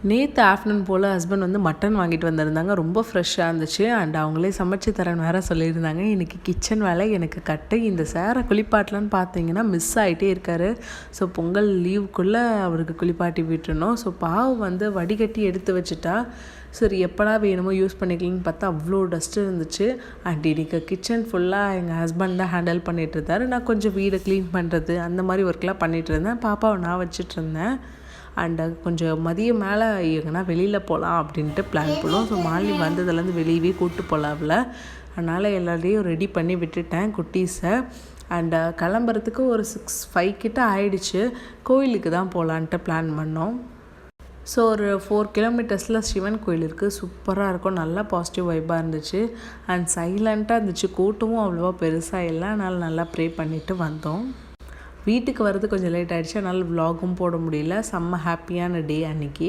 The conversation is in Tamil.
நேற்று ஆஃப்டர்நூன் போல் ஹஸ்பண்ட் வந்து மட்டன் வாங்கிட்டு வந்திருந்தாங்க. ரொம்ப ஃப்ரெஷ்ஷாக இருந்துச்சு. அண்ட் அவங்களே சமைச்சு தரேன்னு வேறு சொல்லியிருந்தாங்க. இன்றைக்கி கிச்சன் வேலை எனக்கு கட்டு. இந்த சேரை குளிப்பாட்டலான்னு பார்த்தீங்கன்னா மிஸ் ஆகிட்டே இருக்கார். ஸோ பொங்கல் லீவுக்குள்ளே அவருக்கு குளிப்பாட்டி விட்டுருணும். ஸோ பாவம் வந்து வடிகட்டி எடுத்து வச்சுட்டா சரி எப்படா வேணுமோ யூஸ் பண்ணிக்கலான்னு பார்த்தா அவ்வளோ டஸ்ட்டு இருந்துச்சு. அண்ட் இன்றைக்கி கிச்சன் ஃபுல்லாக எங்கள் ஹஸ்பண்ட் தான் ஹேண்டில் பண்ணிகிட்டு இருந்தார். நான் கொஞ்சம் வீடை க்ளீன் பண்ணுறது அந்த மாதிரி ஒர்க்லாம் பண்ணிகிட்டு இருந்தேன். பாப்பாவை நான் வச்சுட்டு இருந்தேன். அண்ட் கொஞ்சம் மதியம் மேலே எங்கன்னா வெளியில் போகலாம் அப்படின்ட்டு பிளான் பண்ணோம். ஸோ மாலினி வந்ததுலேருந்து வெளியவே கூப்பிட்டு போகலாம்ல, அதனால் எல்லாரையும் ரெடி பண்ணி விட்டுட்டேன் குட்டீஸை. அண்ட் கிளம்புறதுக்கு ஒரு 6-5 கிட்ட ஆயிடுச்சு. கோயிலுக்கு தான் போகலான்ட்டு பிளான் பண்ணோம். ஸோ ஒரு 4 கிலோமீட்டர்ஸில் சிவன் கோயில் இருக்குது. சூப்பராக இருக்கும். நல்லா பாசிட்டிவ் வைப்பாக இருந்துச்சு. அண்ட் சைலண்ட்டாக இருந்துச்சு. கூட்டமும் அவ்வளோவா பெருசாக இல்லை. அதனால் நல்லா ப்ரே பண்ணிவிட்டு வந்தோம். வீட்டுக்கு வர்றது கொஞ்சம் லேட் ஆகிடுச்சு. அதனால் விலாகும் போட முடியல. செம்ம ஹாப்பியான டே அன்றைக்கி.